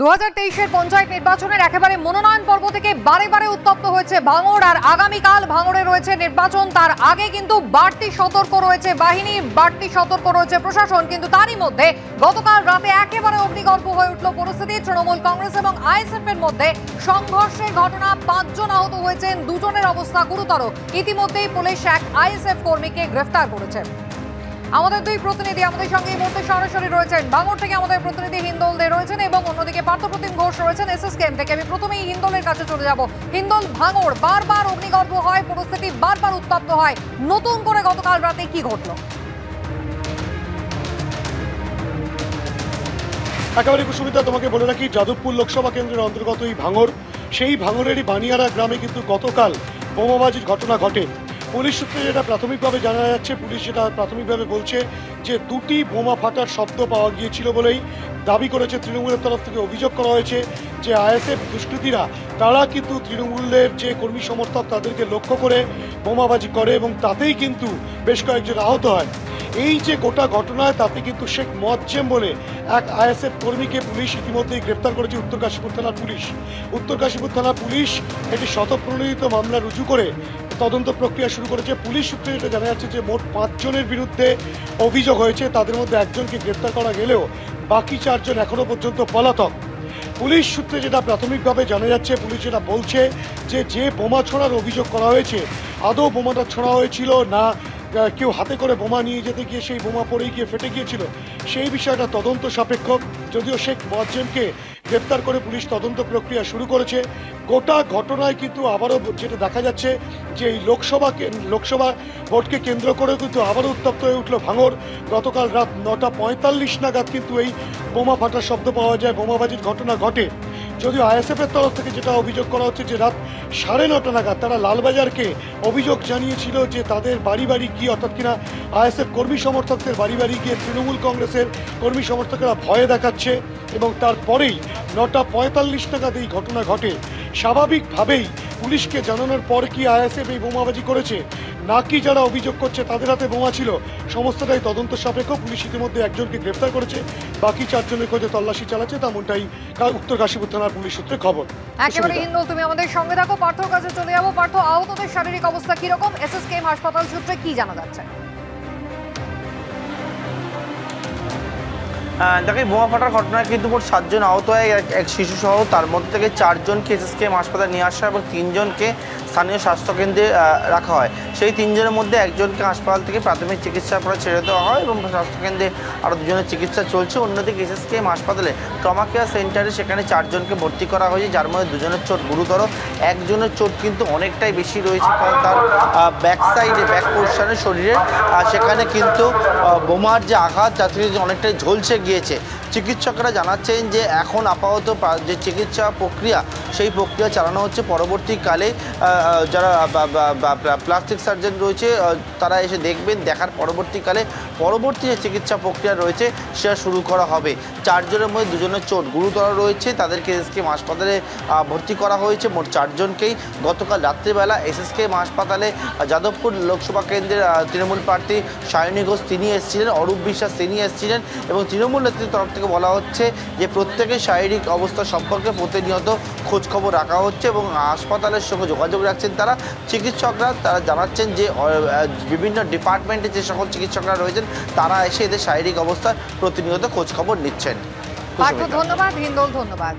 2023-এর পঞ্চায়েত নির্বাচনের একেবারে মনোনয়ন পর্ব থেকে বারে বারে উত্তপ্ত হয়েছে ভাঙড়। আর আগামীকাল ভাঙড়ে রয়েছে নির্বাচন। তার আগে কিন্তু বাড়তি সতর্ক রয়েছে বাহিনী, বাড়তি সতর্ক রয়েছে প্রশাসন। কিন্তু তারই মধ্যে গতকাল রাতে একেবারে অগ্নিগর্ভ হয়ে উঠল পরিস্থিতি। তৃণমূল কংগ্রেস এবং আইএসএফ এর মধ্যে সংঘর্ষের ঘটনা, 5 জন আহত হয়েছেন, 2 জনের অবস্থা গুরুতর। ইতিমধ্যেই পুলিশ এক আইএসএফ কর্মীকে গ্রেফতার করেছে। আমাদের দুই প্রতিনিধি আমাদের সঙ্গে এই মুহূর্তে সরাসরি রয়েছেন। ভাঙড় থেকে আমাদের প্রতিনিধি হিন্দল দে রয়েছেন এবং অন্যদিকে পার্থপ্রতিম ঘোষ রয়েছেন এসএসকেএম থেকে। আমি প্রথমেই হিন্দলের কাছে চলে যাব। হিন্দল, ভাঙড় বারবার অগ্নিগর্ভ হয়, পরিস্থিতি বারবার উত্তপ্ত হয়, নতুন করে গতকাল রাতে কি ঘটলো? একেবারে কুসুমিতা, তোমাকে বলে রাখি, যাদবপুর লোকসভা কেন্দ্রের অন্তর্গত এই ভাঙড়, সেই ভাঙড়েরই বানিয়ারা গ্রামে কিন্তু গতকাল বোমাবাজির ঘটনা ঘটে। পুলিশ সূত্রে যেটা প্রাথমিকভাবে জানা যাচ্ছে, পুলিশ যেটা প্রাথমিকভাবে বলছে যে 2টি বোমা ফাটার শব্দ পাওয়া গিয়েছিল বলেই দাবি করেছে। তৃণমূলের তরফ থেকে অভিযোগ করা হয়েছে যে আইএসএফ দুষ্কৃতীরা তারা কিন্তু তৃণমূলের যে কর্মী সমর্থক তাদেরকে লক্ষ্য করে বোমাবাজি করে এবং তাতেই কিন্তু বেশ কয়েকজন আহত হয়। এই যে গোটা ঘটনায় তাতে কিন্তু শেখ মোয়াজ্জেম বলে এক আইএসএফ কর্মীকে পুলিশ ইতিমধ্যেই গ্রেপ্তার করেছে উত্তর কাশীপুর থানার পুলিশ। উত্তর কাশীপুর থানা পুলিশ একটি স্বতঃপ্রণোদিত মামলা রুজু করে তদন্ত প্রক্রিয়া শুরু করেছে। পুলিশ সূত্রে যেটা জানা যাচ্ছে যে মোট 5 জনের বিরুদ্ধে অভিযোগ হয়েছে, তাদের মধ্যে একজনকে গ্রেপ্তার করা গেলেও বাকি 4 জন এখনো পর্যন্ত পলাতক। পুলিশ সূত্রে যেটা প্রাথমিকভাবে জানা যাচ্ছে, পুলিশ যেটা বলছে যে বোমা ছোড়ার অভিযোগ করা হয়েছে, আদৌ বোমাটা ছোড়া হয়েছিল না কেউ হাতে করে বোমা নিয়ে যেতে গিয়ে সেই বোমা পড়ে গিয়ে ফেটে গিয়েছিল, সেই বিষয়টা তদন্ত সাপেক্ষ। যদিও শেখ মোয়াজ্জেমকে গ্রেপ্তার করে পুলিশ তদন্ত প্রক্রিয়া শুরু করেছে। গোটা ঘটনায় কিন্তু আবারও যেটা দেখা যাচ্ছে যে এই লোকসভা ভোটকে কেন্দ্র করে কিন্তু আবারও উত্তপ্ত হয়ে উঠল ভাঙড়। গতকাল রাত 9:45 নাগাদ কিন্তু এই বোমা ফাটার শব্দ পাওয়া যায়, বোমাবাজির ঘটনা ঘটে। যদিও আইএসএফের তরফ থেকে যেটা অভিযোগ করা হচ্ছে যে রাত 9:30 নাগাদ তারা লালবাজারকে অভিযোগ জানিয়েছিল যে তাদের বাড়ি বাড়ি গিয়ে, অর্থাৎ কিনা আইএসএফ কর্মী সমর্থকদের বাড়ি বাড়ি গিয়ে তৃণমূল কংগ্রেসের কর্মী সমর্থকেরা ভয় দেখাচ্ছে এবং তারপরেই 9:45 নাগাদ এই ঘটনা ঘটে। স্বাভাবিকভাবেই পুলিশকে জানানোর পর কি আইএসএফ এই বোমাবাজি করেছে নাকি যারা অভিযোগ করছে তাদের হাতে বোমা ছিল, সমস্তটাই তদন্ত সাপেক্ষ। পুলিশ ইতিমধ্যে একজনকে গ্রেফতার করেছে, বাকি 4 জনের খোঁজে তল্লাশি চালাচ্ছে, তেমনটাই উত্তর কাশীপুর থানার পুলিশ সূত্রে খবর। একেবারে হিন্দল, তুমি আমাদের সঙ্গে থাকো। পার্থর কাছে চলে যাবো। পার্থ, আহতদের শারীরিক অবস্থা কিরকম? এসএসকেএম হাসপাতাল সূত্রে কি জানা যাচ্ছে? দেখে বোমা ফাটার ঘটনায় কিন্তু মোট 7 জন আহত হয়, এক শিশু সহ। তার মধ্যে থেকে 4 জনকে এসএসকেএম হাসপাতালে নিয়ে আসা এবং 3 জনকে স্থানীয় স্বাস্থ্যকেন্দ্রে রাখা হয়। সেই 3 জনের মধ্যে একজনকে হাসপাতাল থেকে প্রাথমিক চিকিৎসার পরে ছেড়ে দেওয়া হয় এবং স্বাস্থ্যকেন্দ্রে আরও 2 জনের চিকিৎসা চলছে। অন্যদিকে এসএসকেএম হাসপাতালে ট্রমা কেয়ার সেন্টারে সেখানে 4 জনকে ভর্তি করা হয়েছে, যার মধ্যে 2 জনের চোট গুরুতর। একজনের চোট কিন্তু অনেকটাই বেশি রয়েছে, কারণ তার ব্যাক সাইডে, ব্যাক পোর্শনে শরীরের সেখানে কিন্তু বোমার যে আঘাত তাতে অনেকটাই ঝলসে গিয়েছে। চিকিৎসকরা জানাচ্ছেন যে এখন আপাতত যে চিকিৎসা প্রক্রিয়া, সেই প্রক্রিয়া চালানো হচ্ছে। পরবর্তীকালে যারা প্লাস্টিক সার্জন রয়েছে তারা এসে দেখবেন, দেখার পরবর্তীকালে পরবর্তী যে চিকিৎসা প্রক্রিয়া রয়েছে সেটা শুরু করা হবে। 4 জনের মধ্যে 2 জনের চোট গুরুতর রয়েছে, তাদেরকে এসএসকেএম হাসপাতালে ভর্তি করা হয়েছে। মোট 4 জনকেই গতকাল রাত্রিবেলা এসএসকেএম হাসপাতালে যাদবপুর লোকসভা কেন্দ্রের তৃণমূল প্রার্থী সায়নী ঘোষ তিনি এসেছিলেন, অরূপ বিশ্বাস তিনি এসেছিলেন এবং তৃণমূল নেতৃত্বের তরফ থেকে বলা হচ্ছে যে প্রত্যেকের শারীরিক অবস্থা সম্পর্কে প্রতিনিয়ত খোঁজখবর রাখা হচ্ছে এবং হাসপাতালের সঙ্গে যোগাযোগ রাখছেন তারা। চিকিৎসকরা তারা জানাচ্ছেন যে বিভিন্ন ডিপার্টমেন্টে যে সকল চিকিৎসকরা রয়েছেন তারা এসে এদের শারীরিক অবস্থার প্রতিনিয়ত খোঁজখবর নিচ্ছেন। ধন্যবাদ হিন্দল, ধন্যবাদ।